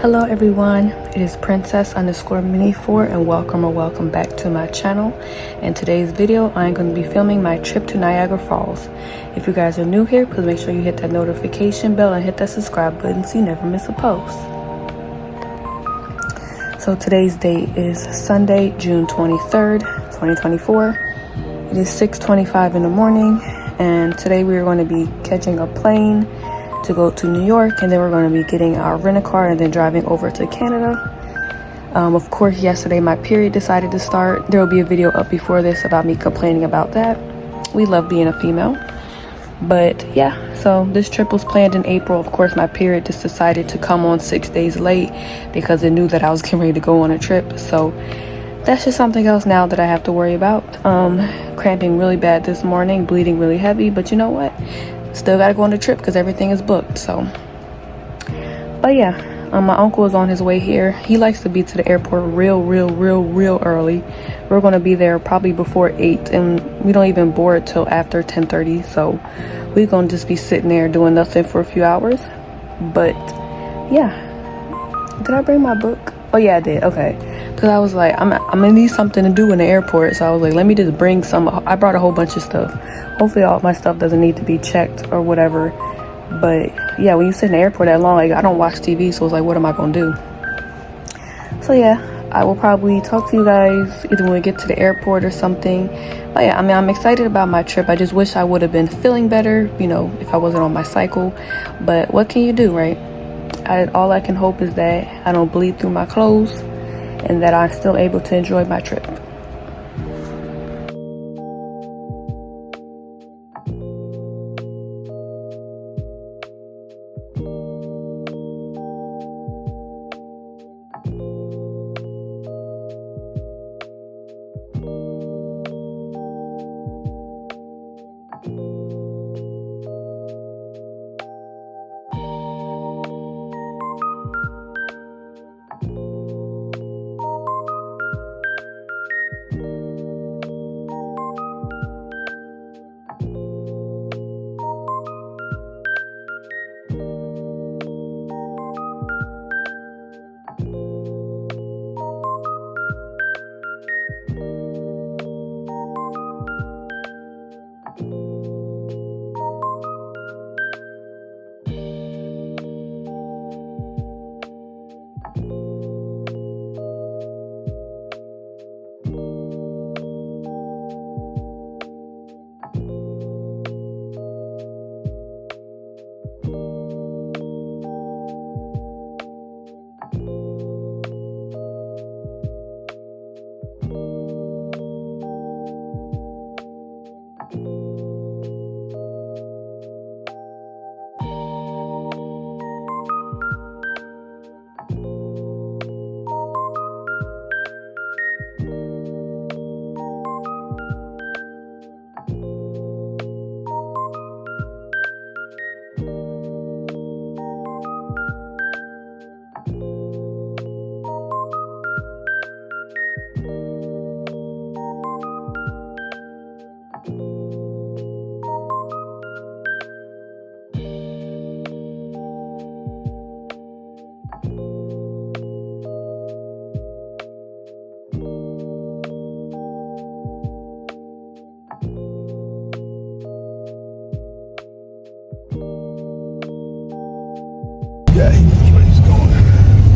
Hello everyone, it is princess_mini4 and welcome back to my channel. In today's video, I'm going to be filming my trip to Niagara Falls. If you guys are new here, please make sure you hit that notification bell and hit that subscribe button so you never miss a post. So today's date is Sunday, June 23rd, 2024. It is 6:25 in the morning and today we are going to be catching a plane to go to New York, and then we're going to be getting our rent-a-car and then driving over to Canada. Of course, yesterday my period decided to start. There will be a video up before this about me complaining about that. We love being a female. But yeah, so this trip was planned in April. Of course, my period just decided to come on 6 days late because it knew that I was getting ready to go on a trip. So that's just something else now that I have to worry about. Cramping really bad this morning, bleeding really heavy, but you know what? Still gotta go on the trip because everything is booked. So but yeah, my uncle is on his way here. He likes to be to the airport real early. We're going to be there probably before 8 and we don't even board till after 10:30, so we're going to just be sitting there doing nothing for a few hours. But yeah, did I bring my book? Oh yeah, I did. Okay, because I was like, I'm gonna need something to do in the airport, so I was like, let me just bring some. I brought a whole bunch of stuff. Hopefully all my stuff doesn't need to be checked or whatever. But yeah, when you sit in the airport that long, like I don't watch TV, so it's like, what am I gonna do? So yeah, I will probably talk to you guys either when we get to the airport or something. But yeah, I mean, I'm excited about my trip. I just wish I would have been feeling better, you know, if I wasn't on my cycle. But what can you do, right? All I can hope is that I don't bleed through my clothes and that I'm still able to enjoy my trip.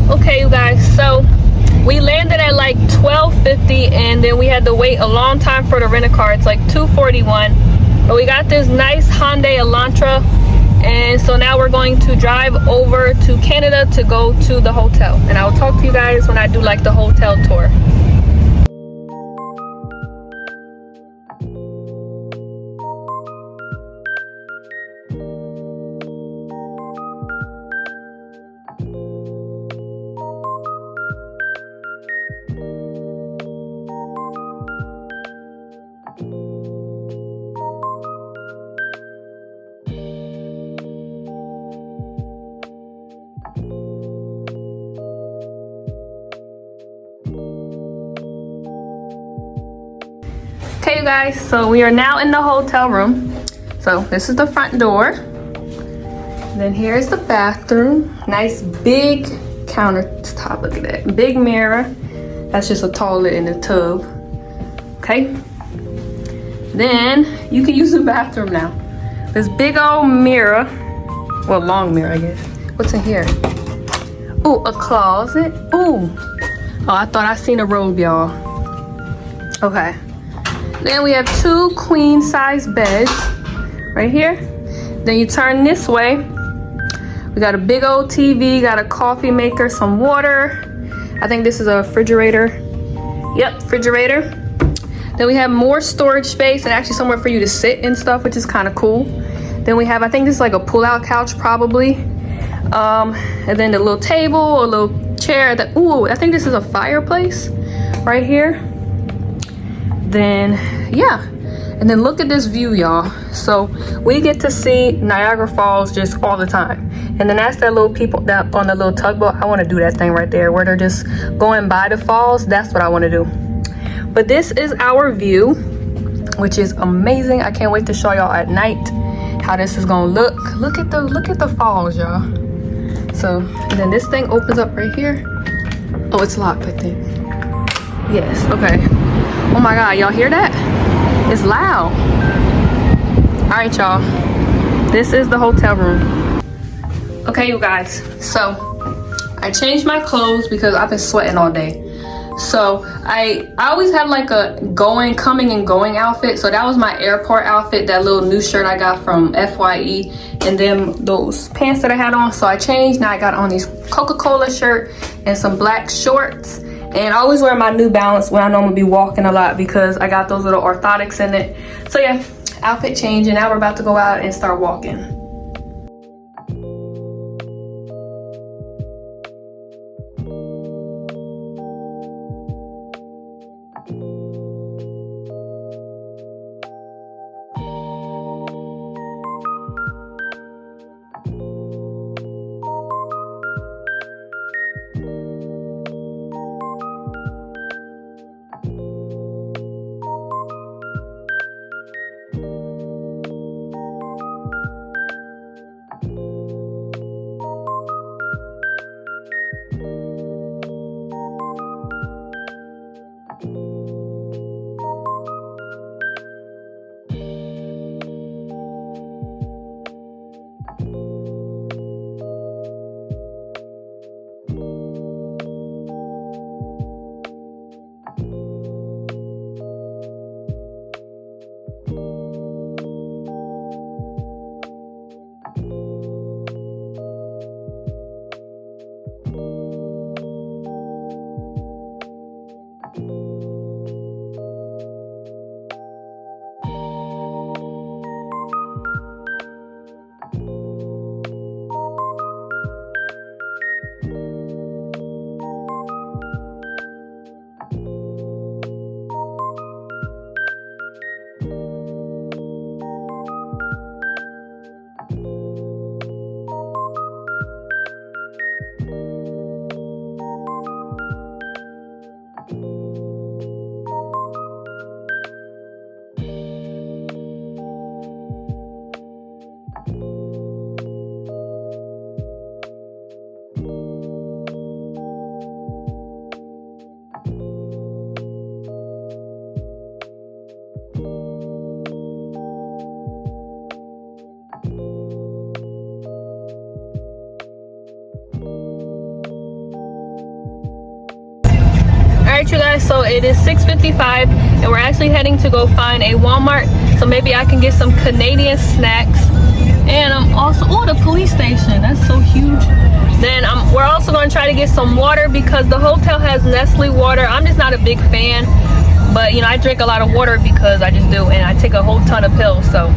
Okay, you guys, so we landed at like 12:50 and then we had to wait a long time for the rent-a-car. It's like 2:41, but we got this nice Hyundai Elantra, and so now we're going to drive over to Canada to go to the hotel, and I will talk to you guys when I do like the hotel tour. Okay, you guys, so we are now in the hotel room. So this is the front door. And then here's the bathroom. Nice big countertop. Look at that. Big mirror. That's just a toilet in the tub. Okay. Then you can use the bathroom now. This big old mirror. Well, long mirror, I guess. What's in here? Ooh, a closet. Ooh. Oh, I thought I seen a robe, y'all. Okay. Then we have 2 queen size beds right here. Then you turn this way. We got a big old TV, got a coffee maker, some water. I think this is a refrigerator. Yep, refrigerator. Then we have more storage space and actually somewhere for you to sit and stuff, which is kind of cool. Then we have, I think this is like a pull-out couch probably. And then the little table, a little chair. Ooh, I think this is a fireplace right here. Then, yeah. And then look at this view, y'all. So we get to see Niagara Falls just all the time. And then that's that little people that on the little tugboat. I want to do that thing right there where they're just going by the falls. That's what I want to do. But this is our view, which is amazing. I can't wait to show y'all at night how this is gonna look. Look at the falls, y'all. So and then this thing opens up right here. Oh, it's locked, I think. Yes, okay. Oh my God, y'all hear that? It's loud. All right, y'all. This is the hotel room. Okay, you guys. So I changed my clothes because I've been sweating all day. So I always have like a coming and going outfit. So that was my airport outfit, that little new shirt I got from FYE, and then those pants that I had on. So I changed. Now I got on these Coca-Cola shirt and some black shorts. And I always wear my New Balance when I know I'm gonna be walking a lot because I got those little orthotics in it. So yeah, outfit change, and now we're about to go out and start walking. Alright, you guys, so it is 6:55 and we're actually heading to go find a Walmart, so maybe I can get some Canadian snacks. And I'm also, oh, the police station, that's so huge. Then we're also going to try to get some water because the hotel has Nestle water. I'm just not a big fan, but you know, I drink a lot of water because I just do, and I take a whole ton of pills. So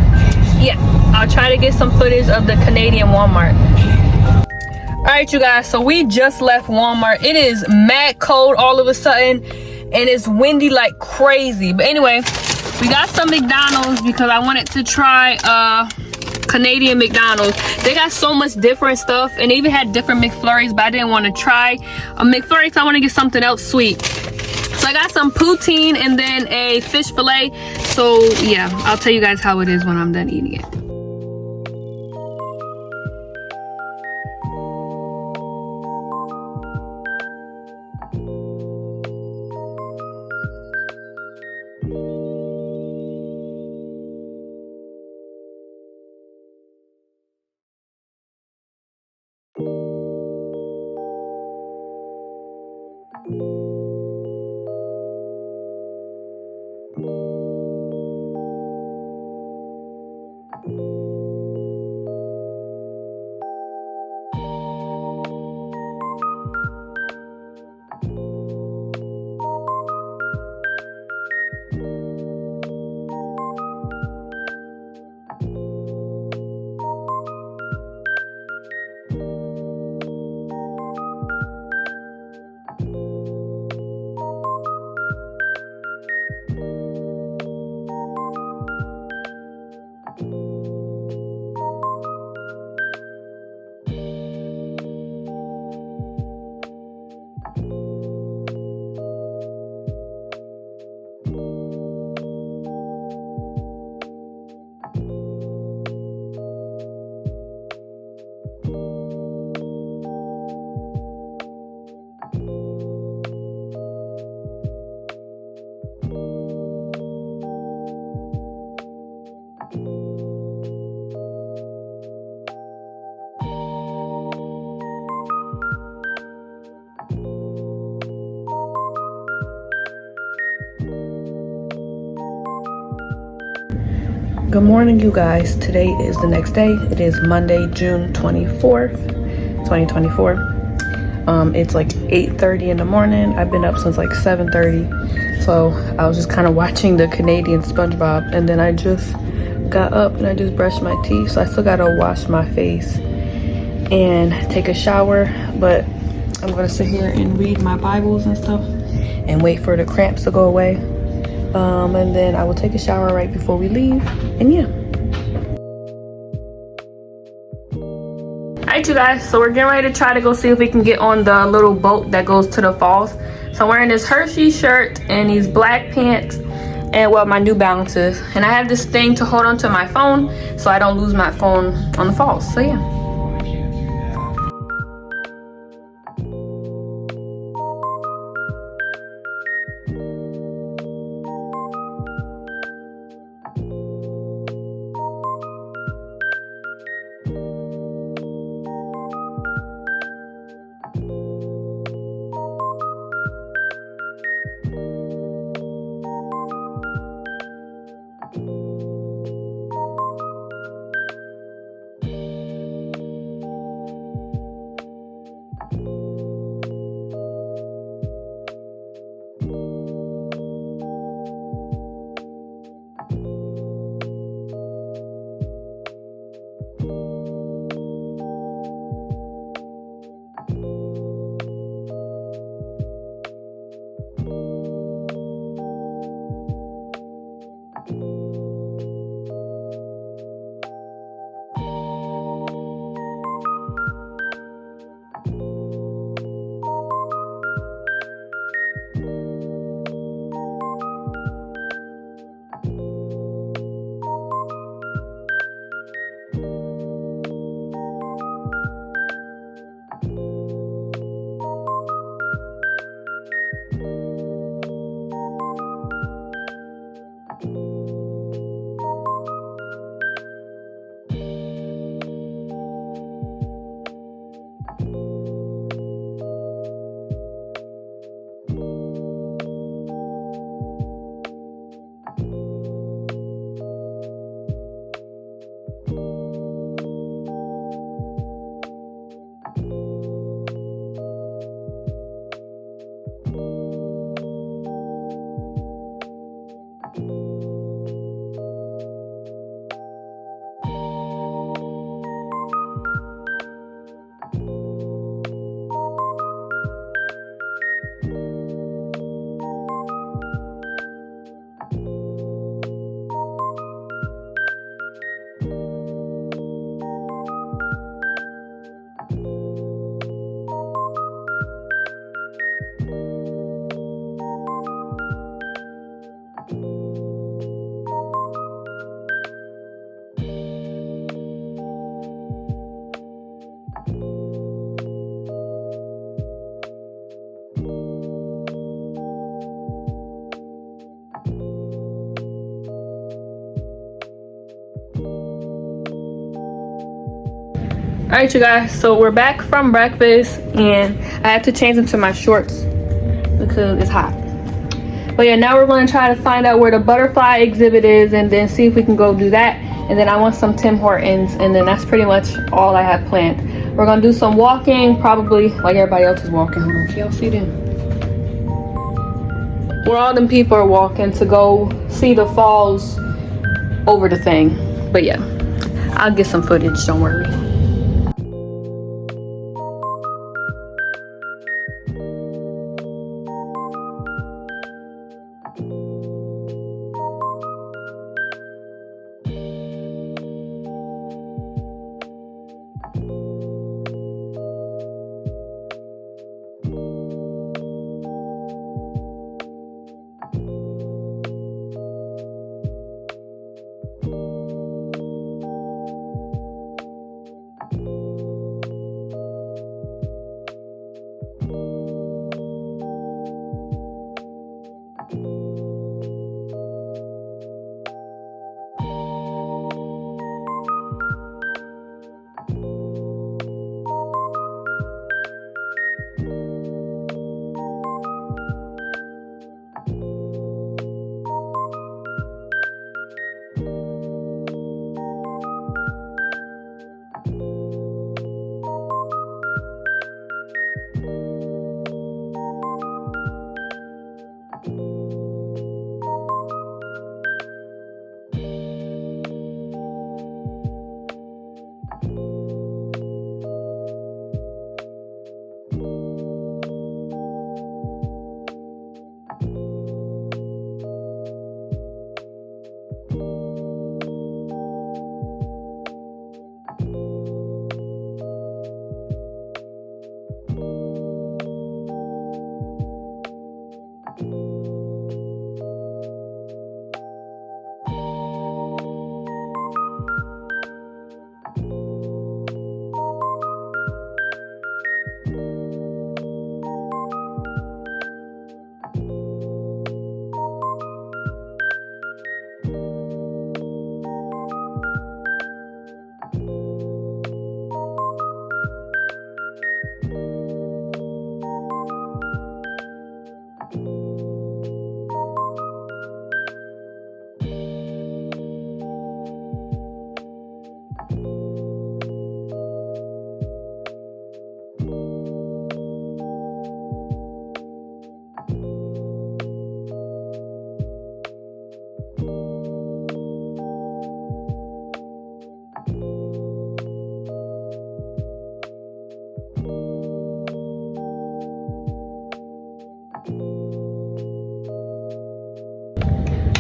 yeah, I'll try to get some footage of the Canadian Walmart. Alright, you guys, so we just left Walmart. It is mad cold all of a sudden and it's windy like crazy. But anyway, we got some McDonald's because I wanted to try Canadian McDonald's. They got so much different stuff, and they even had different McFlurries, but I didn't want to try a McFlurry, so I want to get something else sweet. So I got some poutine and then a fish fillet. So yeah, I'll tell you guys how it is when I'm done eating it. Good morning, you guys. Today is the next day. It is Monday, June 24th, 2024. It's like 8:30 in the morning. I've been up since like 7:30. So I was just kind of watching the Canadian SpongeBob, and then I just got up and I just brushed my teeth. So I still gotta wash my face and take a shower, but I'm gonna sit here and read my Bibles and stuff and wait for the cramps to go away. And then I will take a shower right before we leave, and yeah. Alright, you guys, so we're getting ready to try to go see if we can get on the little boat that goes to the falls. So I'm wearing this Hershey shirt and these black pants and, well, my New Balances. And I have this thing to hold onto my phone so I don't lose my phone on the falls, so yeah. All right, you guys, so we're back from breakfast and I had to change into my shorts because it's hot. But yeah, now we're going to try to find out where the butterfly exhibit is and then see if we can go do that. And then I want some Tim Hortons, and then that's pretty much all I have planned. We're going to do some walking, probably like everybody else is walking. Hold on, can y'all see them? Where all them people are walking to go see the falls over the thing. But yeah, I'll get some footage, don't worry.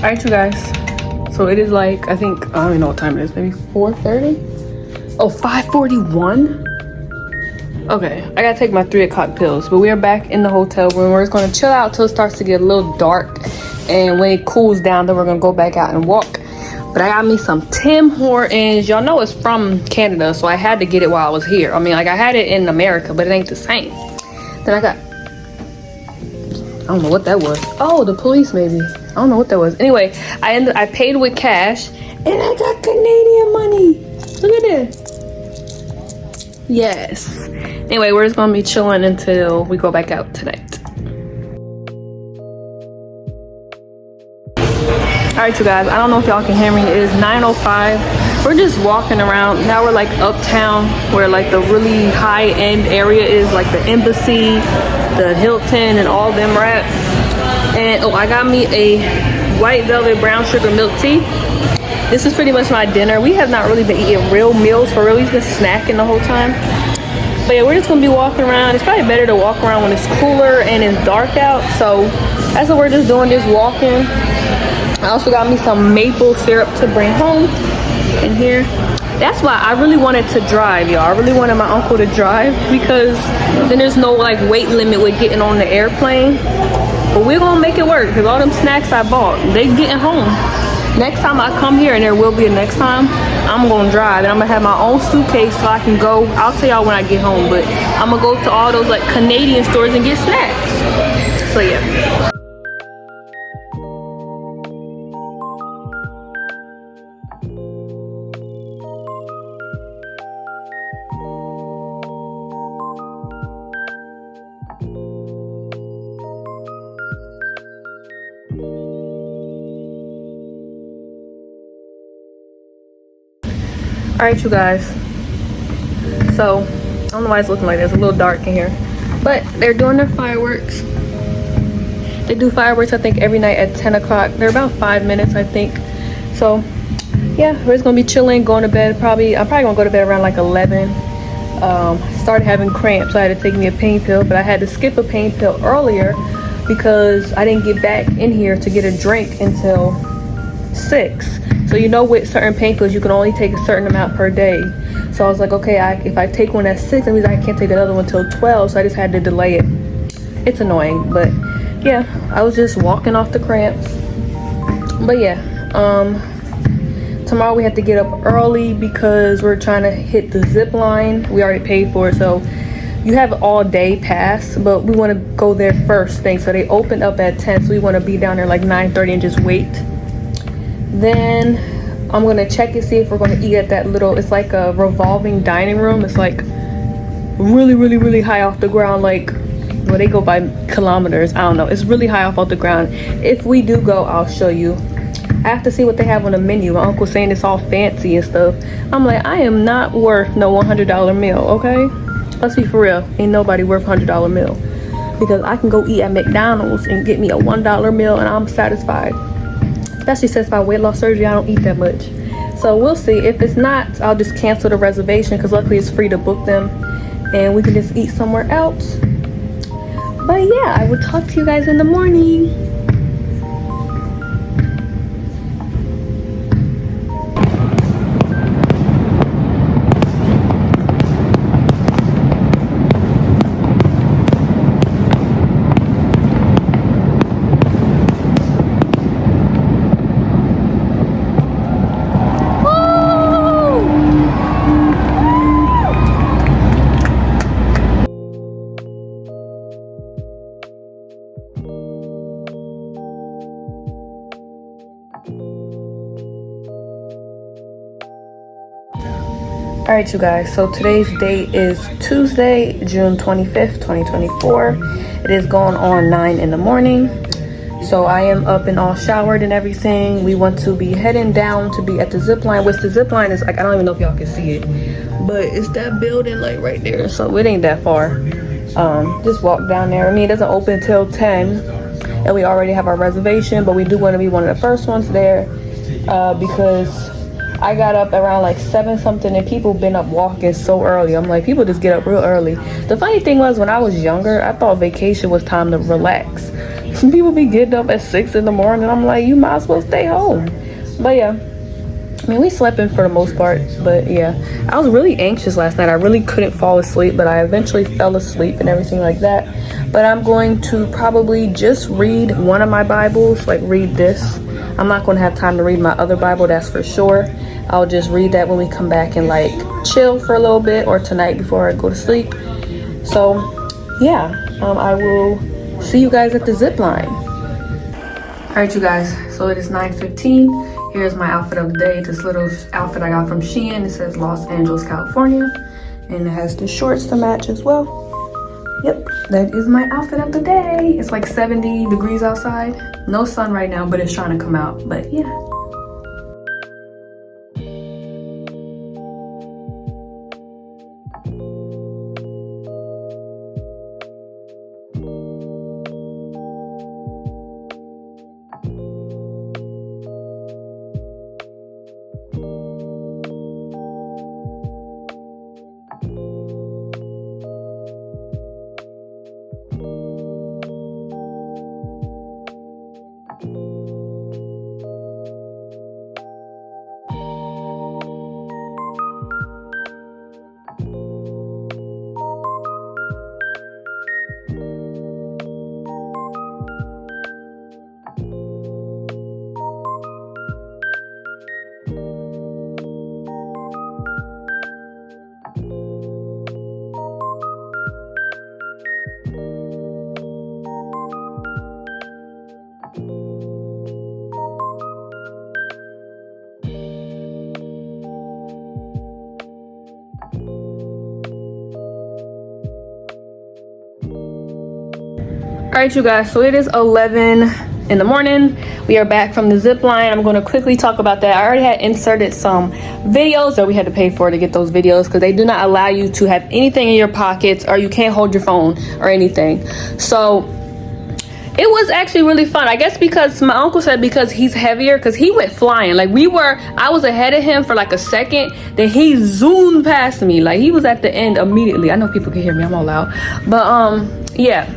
right, you guys, so it is like, I think, I don't even know what time it is, maybe 4:30. Oh, 5:41. Okay, I gotta take my 3 o'clock pills, but we are back in the hotel room. We're just gonna chill out till it starts to get a little dark, and when it cools down, then we're gonna go back out and walk. But I got me some Tim Hortons. Y'all know it's from Canada, so I had to get it while I was here. I mean, like, I had it in America, but it ain't the same. Then I got, I don't know what that was. Oh, the police maybe. I don't know what that was. Anyway, I paid with cash, and I got Canadian money. Look at this. Yes. Anyway, we're just gonna be chilling until we go back out tonight. All right, you guys, I don't know if y'all can hear me. It is 9:05. We're just walking around. Now we're like uptown, where like the really high-end area is, like the Embassy, the Hilton, and all them are at. And oh, I got me a white velvet brown sugar milk tea. This is pretty much my dinner. We have not really been eating real meals for real. We've been snacking the whole time. But yeah, we're just gonna be walking around. It's probably better to walk around when it's cooler and it's dark out. So that's what we're just doing, just walking. I also got me some maple syrup to bring home in here. That's why I really wanted to drive, y'all. I really wanted my uncle to drive, because then there's no like weight limit with getting on the airplane. But we're gonna make it work, because all them snacks I bought, they getting home. Next time I come here, and there will be a next time, I'm gonna drive, and I'm gonna have my own suitcase so I can go. I'll tell y'all when I get home, but I'm gonna go to all those like Canadian stores and get snacks. So yeah. All right, you guys, so I don't know why it's looking like this. It's a little dark in here, but they're doing their fireworks. They do fireworks, I think, every night at 10 o'clock. They're about 5 minutes, I think. So yeah, we're just gonna be chilling, going to bed. I'm probably gonna go to bed around like 11. Started having cramps, so I had to take me a pain pill, but I had to skip a pain pill earlier because I didn't get back in here to get a drink until 6. So you know, with certain pain pills, you can only take a certain amount per day. So I was like, okay, if I take one at 6, that means I can't take another one till 12. So I just had to delay it. It's annoying, but yeah, I was just walking off the cramps. But yeah, tomorrow we have to get up early because we're trying to hit the ZipLine. We already paid for it, so you have all day pass, but we want to go there first thing. So they open up at 10, so we want to be down there like 9:30 and just wait. Then I'm gonna check and see if we're gonna eat at that little, it's like a revolving dining room. It's like really high off the ground, like, well, they go by kilometers, I don't know. It's really high off the ground. If we do go, I'll show you. I have to see what they have on the menu. My uncle's saying it's all fancy and stuff. I'm like, I am not worth no $100 meal, okay? Let's be for real. Ain't nobody worth $100 meal, because I can go eat at McDonald's and get me a $1 meal and I'm satisfied. Especially since my weight loss surgery, I don't eat that much. So we'll see. If it's not, I'll just cancel the reservation, because luckily it's free to book them and we can just eat somewhere else. But yeah, I will talk to you guys in the morning. All right, you guys, so today's date is Tuesday, June 25th, 2024. It is going on 9 in the morning. So I am up and all showered and everything. We want to be heading down to be at the ZipLine, which the ZipLine is like, I don't even know if y'all can see it, but it's that building like right there. So it ain't that far. Just walk down there. I mean, it doesn't open till 10 and we already have our reservation, but we do want to be one of the first ones there because I got up around like 7 something and people been up walking so early. I'm like, people just get up real early. The funny thing was, when I was younger, I thought vacation was time to relax. people be getting up at 6 in the morning. I'm like, you might as well stay home. But yeah, I mean, we slept in for the most part. But yeah, I was really anxious last night. I really couldn't fall asleep, but I eventually fell asleep and everything like that. But I'm going to probably just read one of my Bibles, like read this. I'm not going to have time to read my other Bible, that's for sure. I'll just read that when we come back and like chill for a little bit, or tonight before I go to sleep. So yeah, I will see you guys at the ZipLine. All right, you guys, so it is 9:15. Here's my outfit of the day. This little outfit I got from Shein. It says Los Angeles, California, and it has the shorts to match as well. Yep, that is my outfit of the day. It's like 70 degrees outside. No sun right now, but it's trying to come out. But yeah. All right, you guys, so it is 11 in the morning. We are back from the ZipLine. I'm going to quickly talk about that. I already had inserted some videos that we had to pay for to get those videos, because they do not allow you to have anything in your pockets, or you can't hold your phone or anything. So it was actually really fun. I guess because my uncle said because he's heavier, because he went flying. Like I was ahead of him for like a second, then he zoomed past me. Like he was at the end immediately. I know people can hear me, I'm all loud. But yeah.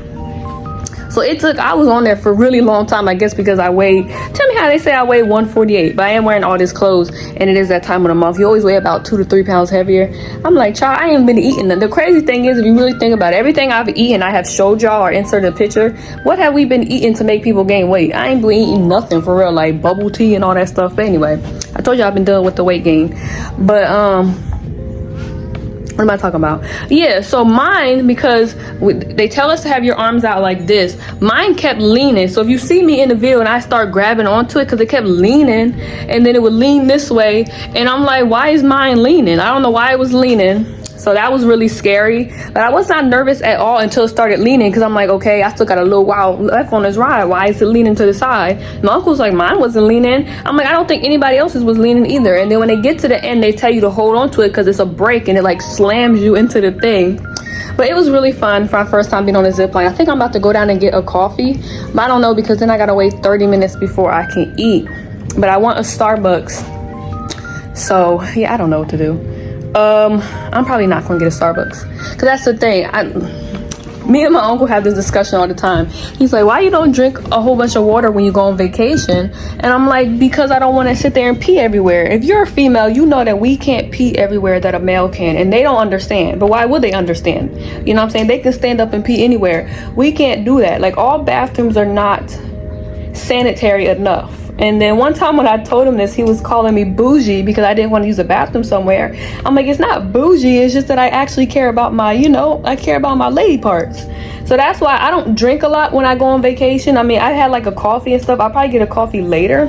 So I was on there for a really long time, I guess because I weighed, tell me how they say I weigh 148, but I am wearing all this clothes, and it is that time of the month. You always weigh about 2 to 3 pounds heavier. I'm like, child, I ain't been eating. The crazy thing is, if you really think about it, everything I've eaten, I have showed y'all or inserted a picture. What have we been eating to make people gain weight? I ain't been eating nothing for real, like bubble tea and all that stuff. But anyway, I told you I've been dealing with the weight gain. But what am I talking about? Yeah, so mine, because they tell us to have your arms out like this, mine kept leaning. So if you see me in the video and I start grabbing onto it, because it kept leaning, and then it would lean this way, and I'm like, why is mine leaning? I don't know why it was leaning. So that was really scary, but I was not nervous at all until it started leaning, because I'm like, okay, I still got a little while left on this ride. Why is it leaning to the side? My uncle's like, mine wasn't leaning. I'm like, I don't think anybody else's was leaning either. And then when they get to the end, they tell you to hold on to it because it's a brake, and it like slams you into the thing. But it was really fun for my first time being on a ZipLine. I think I'm about to go down and get a coffee, but I don't know, because then I gotta wait 30 minutes before I can eat. But I want a Starbucks. So yeah, I don't know what to do. I'm probably not gonna get a Starbucks, because that's the thing. Me and my uncle have this discussion all the time. He's like, why you don't drink a whole bunch of water when you go on vacation? And I'm like, because I don't want to sit there and pee everywhere. If you're a female, you know that we can't pee everywhere that a male can, and they don't understand. But why would they understand? You know what I'm saying? They can stand up and pee anywhere. We can't do that. Like, all bathrooms are not sanitary enough. And then one time when I told him this, he was calling me bougie because I didn't want to use a bathroom somewhere. I'm like, it's not bougie, it's just that I actually care about my, I care about my lady parts. So that's why I don't drink a lot when I go on vacation. I mean, I had like a coffee and stuff. I'll probably get a coffee later.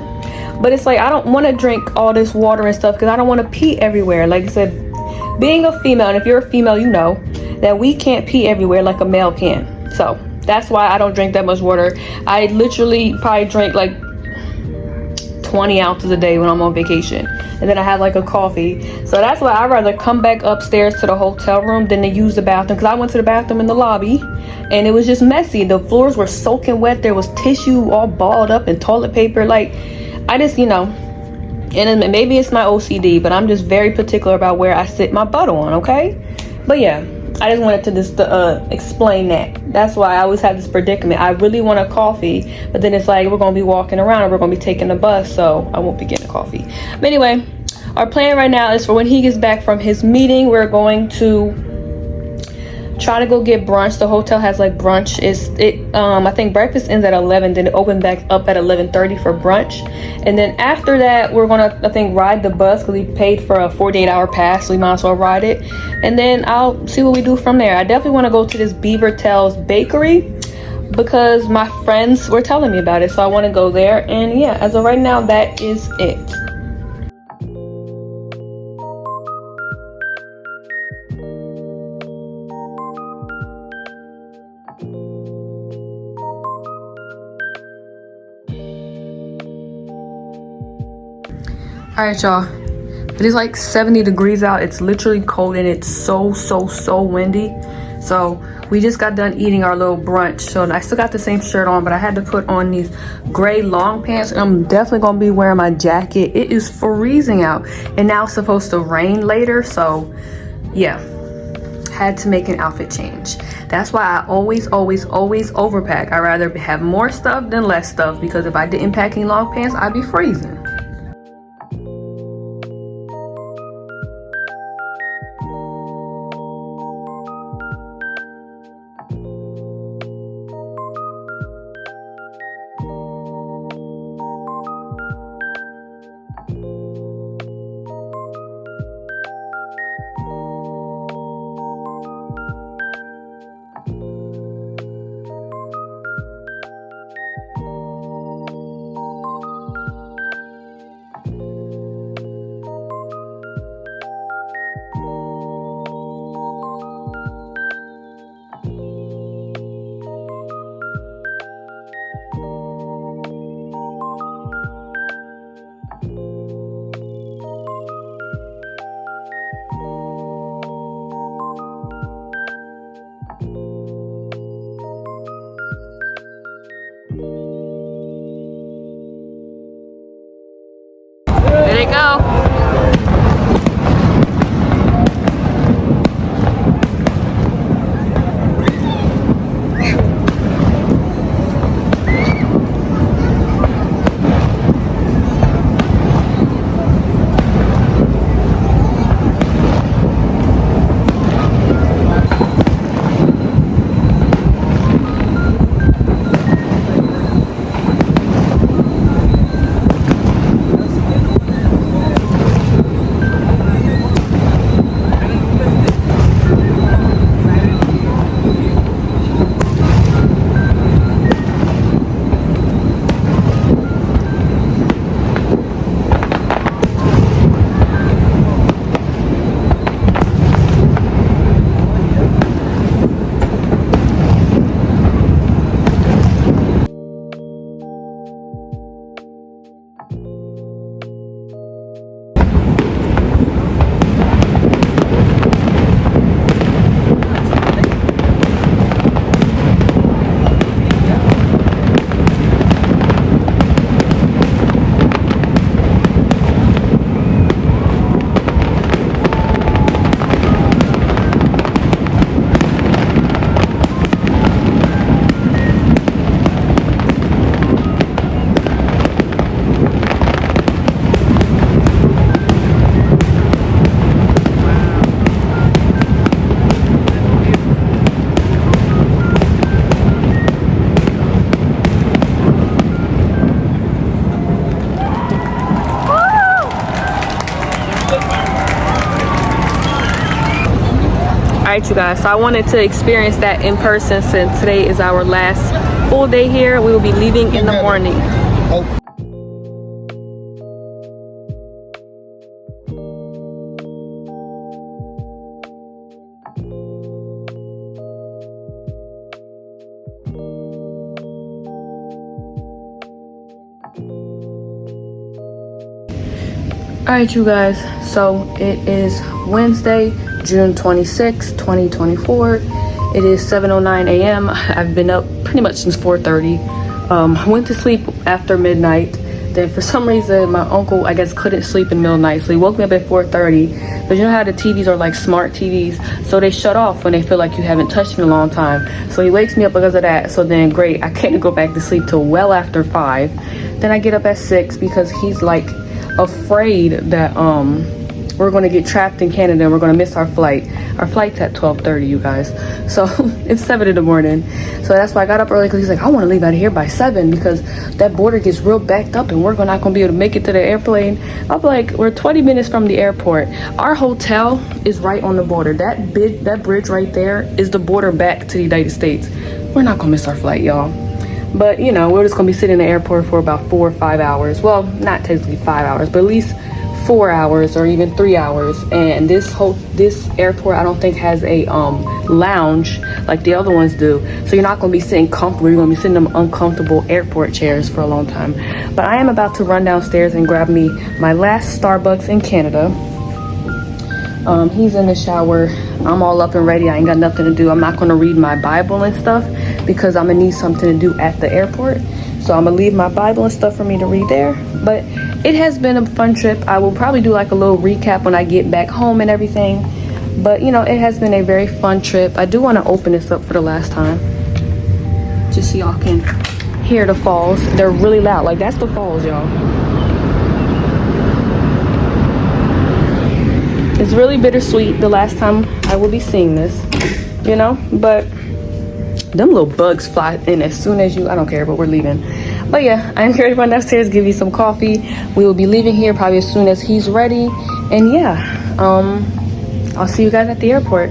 But it's like, I don't want to drink all this water and stuff because I don't want to pee everywhere. Like I said, being a female, and if you're a female, you know that we can't pee everywhere like a male can. So that's why I don't drink that much water. I literally probably drink like 20 ounces a day when I'm on vacation, and then I have like a coffee. So that's why I'd rather come back upstairs to the hotel room than to use the bathroom, because I went to the bathroom in the lobby and it was just messy. The floors were soaking wet. There was tissue all balled up and toilet paper. Like, I just, and then maybe it's my OCD, but I'm just very particular about where I sit my butt on, okay? But yeah, I just wanted to just explain that. That's why I always have this predicament. I really want a coffee, but then it's like we're gonna be walking around and we're gonna be taking the bus, so I won't be getting a coffee. But anyway, our plan right now is for when he gets back from his meeting, we're going to try to go get brunch. The hotel has like brunch. I think breakfast ends at 11, then it opens back up at 11:30 for brunch. And then after that, we're gonna, I think, ride the bus because we paid for a 48-hour pass, so we might as well ride it. And then I'll see what we do from there. I definitely want to go to this BeaverTails bakery because my friends were telling me about it, so I want to go there. And yeah, as of right now, that is it. All right, y'all, it is like 70 degrees out. It's literally cold and it's so windy. So we just got done eating our little brunch. So I still got the same shirt on, but I had to put on these gray long pants, and I'm definitely gonna be wearing my jacket. It is freezing out, and now it's supposed to rain later. So yeah, had to make an outfit change. That's why I always overpack. I'd rather have more stuff than less stuff, because if I didn't pack any long pants, I'd be freezing. There they go. Alright, you guys, so I wanted to experience that in person since today is our last full day here. We will be leaving in the morning. Alright, you guys, so it is Wednesday, June 26, 2024. It is 7:09 a.m. I've been up pretty much since 4:30. Went to sleep after midnight, Then for some reason, my uncle, I guess, couldn't sleep in the middle of the night. So he woke me up at 4:30. But you know how the TVs are like smart TVs? So they shut off when they feel like you haven't touched in a long time. So he wakes me up because of that. So then great, I can't go back to sleep till well after 5. Then I get up at 6 because he's like afraid that we're going to get trapped in Canada and we're going to miss our flight. Our flight's at 12:30, you guys. So it's 7 in the morning. So that's why I got up early, because he's like, I want to leave out of here by 7 because that border gets real backed up and we're not going to be able to make it to the airplane. I'm like, we're 20 minutes from the airport. Our hotel is right on the border. That bridge right there is the border back to the United States. We're not going to miss our flight, y'all. But, you know, we're just going to be sitting in the airport for about 4 or 5 hours. Well, not technically 5 hours, but at least 4 hours or even 3 hours. And this airport, I don't think has a lounge like the other ones do. So you're not going to be sitting comfortable. You're going to be sitting in uncomfortable airport chairs for a long time. But I am about to run downstairs and grab me my last Starbucks in Canada. He's in the shower. I'm all up and ready. I ain't got nothing to do. I'm not going to read my Bible and stuff because I'm going to need something to do at the airport. So I'm going to leave my Bible and stuff for me to read there. But it has been a fun trip. I will probably do like a little recap when I get back home and everything. But, you know, it has been a very fun trip. I do want to open this up for the last time, just so y'all can hear the falls. They're really loud. Like, that's the falls, y'all. It's really bittersweet the last time I will be seeing this, you know, but them little bugs fly in as soon as I don't care, but we're leaving. But yeah, I'm ready to run downstairs, give you some coffee. We will be leaving here probably as soon as he's ready. And yeah, I'll see you guys at the airport.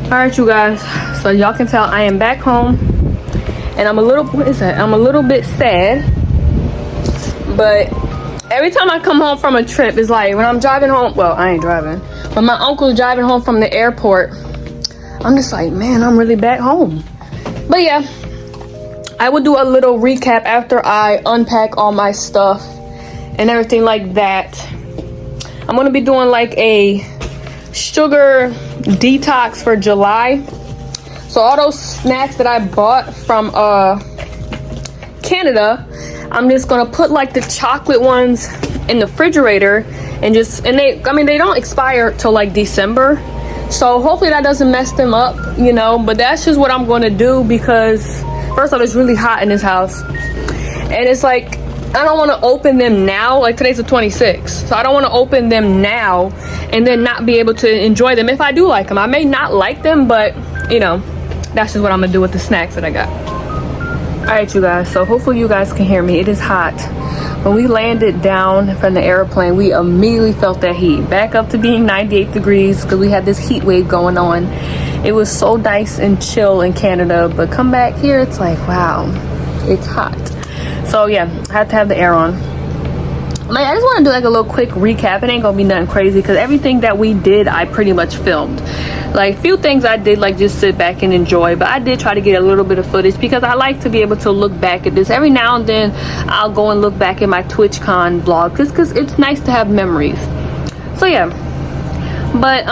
All right, you guys, so y'all can tell I am back home and I'm a little bit sad, but every time I come home from a trip, it's like when I'm driving home, well, I ain't driving, when my uncle's driving home from the airport, I'm just like, man, I'm really back home. But yeah, I will do a little recap after I unpack all my stuff and everything like that. I'm gonna be doing like a sugar detox for July. So all those snacks that I bought from Canada, I'm just gonna put like the chocolate ones in the refrigerator and they don't expire till like December. So hopefully that doesn't mess them up, you know, but that's just what I'm gonna do because first of all, it's really hot in this house. And it's like, I don't want to open them now. Like today's the 26th. So I don't want to open them now and then not be able to enjoy them if I do like them. I may not like them, but you know, that's just what I'm gonna do with the snacks that I got. All right, you guys, so hopefully you guys can hear me. It is hot. When we landed down from the airplane, we immediately felt that heat. Back up to being 98 degrees because we had this heat wave going on. It was so nice and chill in Canada, but come back here, it's like, wow, it's hot. So yeah, I had to have the air on. Like, I just want to do like a little quick recap. It ain't gonna be nothing crazy because everything that we did, I pretty much filmed. Like, few things I did like just sit back and enjoy, but I did try to get a little bit of footage because I like to be able to look back at this. Every now and then I'll go and look back at my TwitchCon vlog just because it's nice to have memories. So yeah, but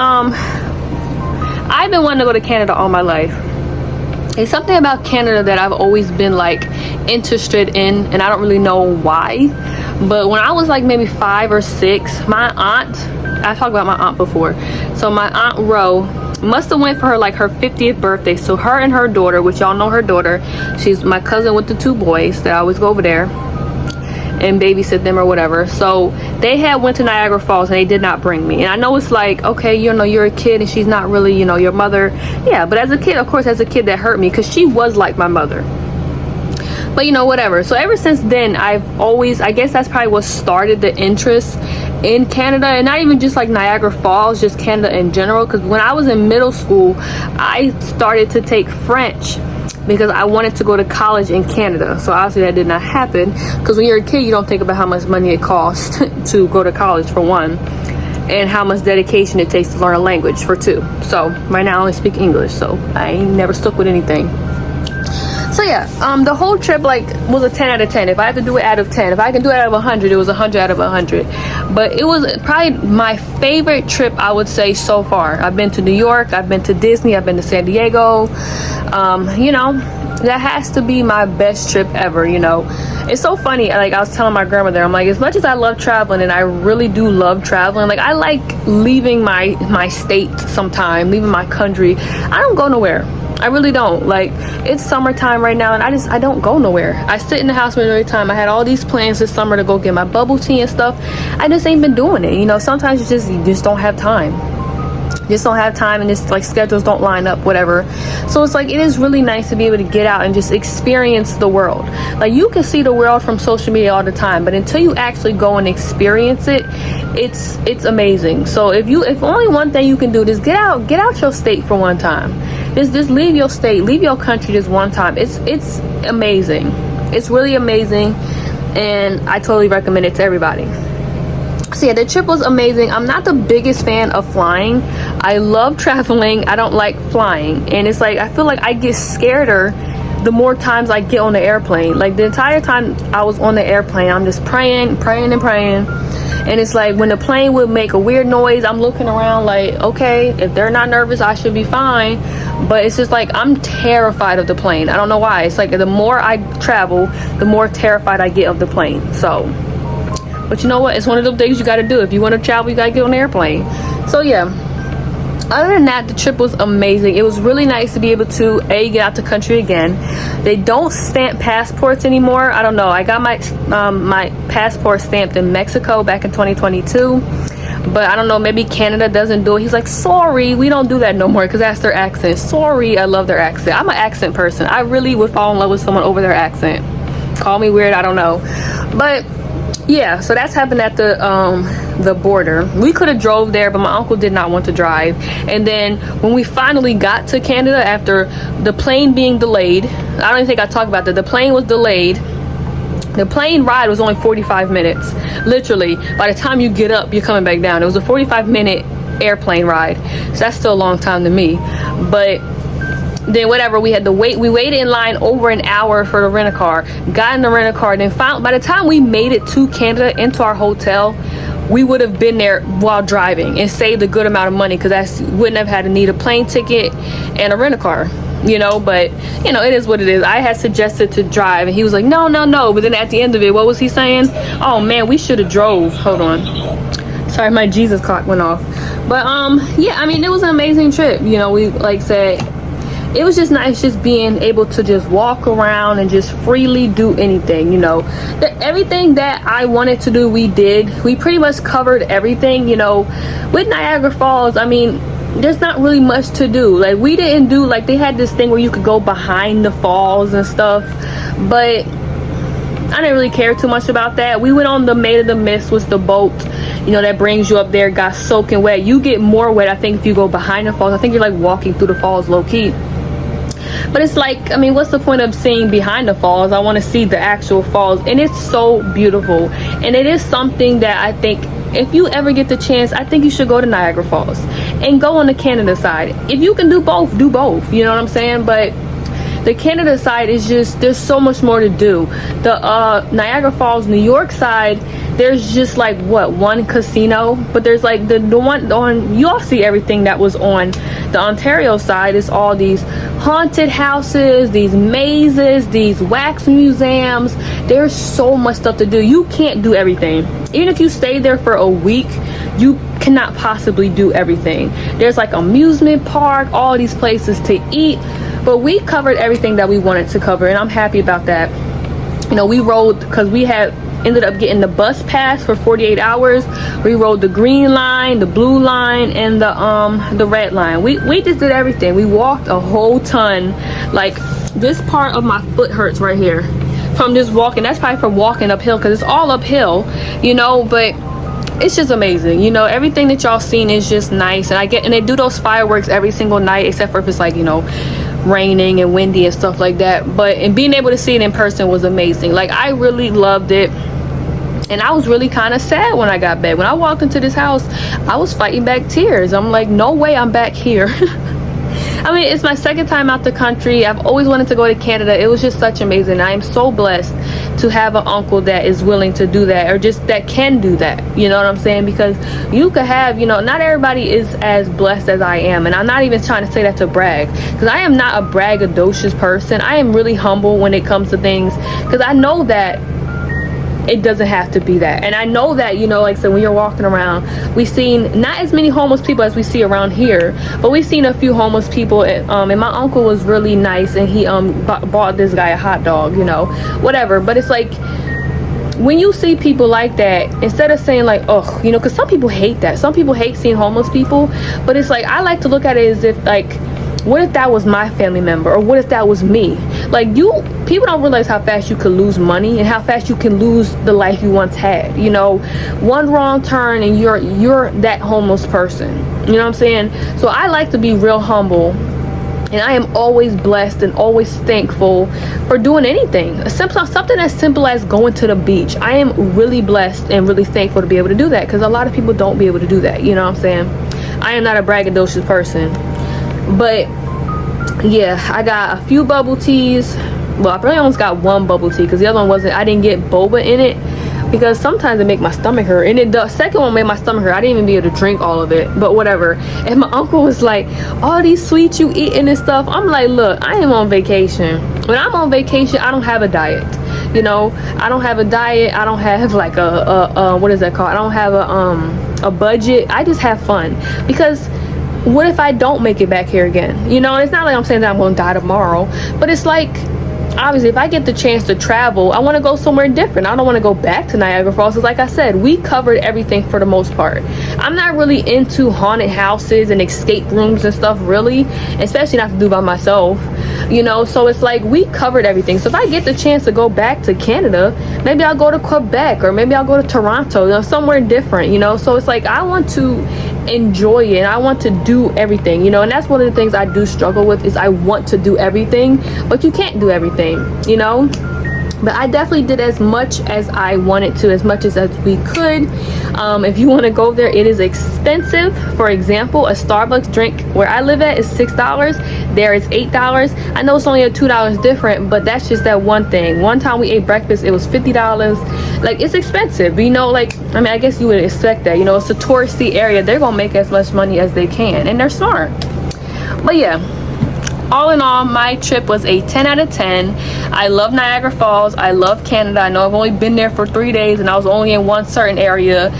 I've been wanting to go to Canada all my life. It's something about Canada that I've always been like interested in, and I don't really know why. But when I was like maybe 5 or 6, my aunt, I talked about my aunt before, so my aunt Ro must have went for her like her 50th birthday. So her and her daughter, which y'all know her daughter, she's my cousin with the 2 boys that I always go over there and babysit them or whatever. So they had went to Niagara Falls and they did not bring me. And I know it's like, okay, you know, you're a kid and she's not really, you know, your mother. Yeah, but as a kid, of course, as a kid, that hurt me because she was like my mother. But you know, whatever. So ever since then, I've always, I guess that's probably what started the interest in Canada, and not even just like Niagara Falls, just Canada in general. Because when I was in middle school, I started to take French because I wanted to go to college in Canada. So obviously that did not happen because when you're a kid, you don't think about how much money it costs to go to college, for one, and how much dedication it takes to learn a language, for 2. So right now I only speak English, so I ain't never stuck with anything. So yeah, the whole trip like was a 10 out of 10. If I had to do it out of 10, if I can do it out of 100, it was 100 out of 100. But it was probably my favorite trip, I would say, so far. I've been to New York, I've been to Disney, I've been to San Diego. You know, that has to be my best trip ever. You know, it's so funny. Like, I was telling my grandmother, I'm like, as much as I love traveling, and I really do love traveling, like, I like leaving my state sometime, leaving my country. I don't go nowhere. I really don't. Like, it's summertime right now and I don't go nowhere. I sit in the house every time. I had all these plans this summer to go get my bubble tea and stuff. I just ain't been doing it. You know, sometimes you just don't have time. Just don't have time, and just like schedules don't line up, whatever. So it's like, it is really nice to be able to get out and just experience the world. Like, you can see the world from social media all the time, but until you actually go and experience it, it's amazing. So if only one thing you can do is get out your state for one time. Just leave your state, leave your country just one time. It's amazing. It's really amazing, and I totally recommend it to everybody. So yeah, the trip was amazing. I'm not the biggest fan of flying. I love traveling. I don't like flying. And it's like, I feel like I get scareder the more times I get on the airplane. Like, the entire time I was on the airplane, I'm just praying. And it's like, when the plane would make a weird noise, I'm looking around like, okay, if they're not nervous, I should be fine. But it's just like, I'm terrified of the plane. I don't know why. It's like, the more I travel, the more terrified I get of the plane. So, but you know what? It's one of those things you got to do. If you want to travel, you got to get on the airplane. So yeah, other than that, the trip was amazing. It was really nice to be able to get out the country again. They don't stamp passports anymore. I don't know. I got my my passport stamped in Mexico back in 2022. But I don't know, maybe Canada doesn't do it. He's like, sorry, we don't do that no more, because that's their accent. Sorry, I love their accent. I'm an accent person. I really would fall in love with someone over their accent. Call me weird, I don't know. But yeah, so that's happened at the border. We could have drove there, but my uncle did not want to drive. And then when we finally got to Canada, after the plane being delayed, I don't even think I talked about that. The plane was delayed. The plane ride was only 45 minutes. Literally, by the time you get up, you're coming back down. It was a 45-minute airplane ride. So that's still a long time to me. But then whatever, we had to wait. We waited in line over an hour for the rent-a-car. Got in the rent-a-car. Then by the time we made it to Canada, into our hotel, we would have been there while driving and saved a good amount of money, because I wouldn't have had to need a plane ticket and a rent-a-car. You know, but you know, it is what it is. I had suggested to drive and he was like, no. But then at the end of it, what was he saying? Oh man, we should have drove. Hold on. Sorry, my Jesus clock went off. But yeah, I mean, it was an amazing trip. You know, we, like said, it was just nice just being able to just walk around and just freely do anything, you know. Everything that I wanted to do, we did. We pretty much covered everything, you know. With Niagara Falls, I mean, there's not really much to do. Like, we didn't do, like, they had this thing where you could go behind the falls and stuff, but I didn't really care too much about that. We went on the Maid of the Mist, was the boat, you know, that brings you up there. Got soaking wet. You get more wet, I think, if you go behind the falls. I think you're like walking through the falls low-key. But it's like, I mean, what's the point of seeing behind the falls? I want to see the actual falls, and it's so beautiful. And it is something that I think, if you ever get the chance, I think you should go to Niagara Falls and go on the Canada side. If you can do both, do both. You know what I'm saying? But the Canada side is just, there's so much more to do. The Niagara Falls, New York side, there's just like, what, one casino? But there's like the one on, you all see everything that was on the Ontario side. Is all these haunted houses, these mazes, these wax museums. There's so much stuff to do. You can't do everything. Even if you stay there for a week, you cannot possibly do everything. There's like amusement park, all these places to eat. But we covered everything that we wanted to cover, and I'm happy about that. You know, we rode, because we had ended up getting the bus pass for 48 hours. We rode the green line, the blue line, and the red line. We just did everything. We walked a whole ton. Like, this part of my foot hurts right here from just walking. That's probably from walking uphill, because it's all uphill, you know. But it's just amazing, you know. Everything that y'all seen is just nice. And they do those fireworks every single night, except for if it's like, you know, raining and windy and stuff like that. But and being able to see it in person was amazing. Like, I really loved it. And I was really kind of sad when I got back. When I walked into this house, I was fighting back tears. I'm like, no way I'm back here. I mean, it's my second time out the country. I've always wanted to go to Canada. It was just such amazing. I am so blessed to have an uncle that is willing to do that, or just that can do that. You know what I'm saying? Because you could have, you know, not everybody is as blessed as I am. And I'm not even trying to say that to brag, because I am not a braggadocious person. I am really humble when it comes to things, because I know that it doesn't have to be that. And I know that, you know, like I said, when you're walking around, we've seen not as many homeless people as we see around here, but we've seen a few homeless people. And my uncle was really nice, and he bought this guy a hot dog, you know, whatever. But it's like, when you see people like that, instead of saying like, oh, you know, because some people hate that. Some people hate seeing homeless people. But it's like, I like to look at it as if, like, what if that was my family member, or what if that was me? Like, people don't realize how fast you could lose money, and how fast you can lose the life you once had. You know, one wrong turn and you're that homeless person. You know what I'm saying? So I like to be real humble, and I am always blessed and always thankful for doing anything. Something as simple as going to the beach. I am really blessed and really thankful to be able to do that, because a lot of people don't be able to do that. You know what I'm saying? I am not a braggadocious person. But yeah, I got a few bubble teas. Well, I probably almost got one bubble tea, because the other one wasn't, I didn't get boba in it, because sometimes it make my stomach hurt. And the second one made my stomach hurt. I didn't even be able to drink all of it, but whatever. And my uncle was like, all these sweets you eating and stuff. I'm like, look, I am on vacation. When I'm on vacation, I don't have a diet. You know, I don't have a diet. I don't have like a what is that called? I don't have a budget. I just have fun. Because what if I don't make it back here again? You know, it's not like I'm saying that I'm going to die tomorrow, but it's like, obviously, if I get the chance to travel, I want to go somewhere different. I don't want to go back to Niagara Falls, because like I said, we covered everything for the most part. I'm not really into haunted houses and escape rooms and stuff, really, especially not to do by myself, you know. So it's like, we covered everything. So if I get the chance to go back to Canada, maybe I'll go to Quebec, or maybe I'll go to Toronto, you know, somewhere different, you know. So it's like, I want to enjoy it, and I want to do everything, you know. And that's one of the things I do struggle with, is I want to do everything, but you can't do everything, you know. But I definitely did as much as I wanted to, as much as we could. If you want to go there, it is expensive. For example, a Starbucks drink where I live at is $6. There is $8. I know it's only a $2 different, but that's just that one thing. One time we ate breakfast, it was $50. Like, it's expensive, you know. Like, I mean, I guess you would expect that, you know. It's a touristy area. They're gonna make as much money as they can, and they're smart. But yeah, all in all, my trip was a 10 out of 10. I love Niagara Falls. I love Canada. I know I've only been there for 3 days, and I was only in one certain area,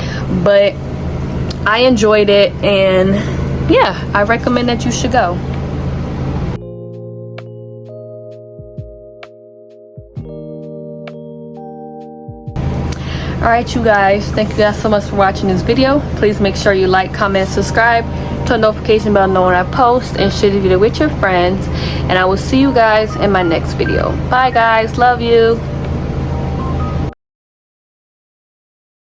but I enjoyed it. And yeah, I recommend that you should go. Alright, you guys, thank you guys so much for watching this video. Please make sure you like, comment, subscribe, turn the notification bell to know when I post, and share the video with your friends. And I will see you guys in my next video. Bye guys, love you.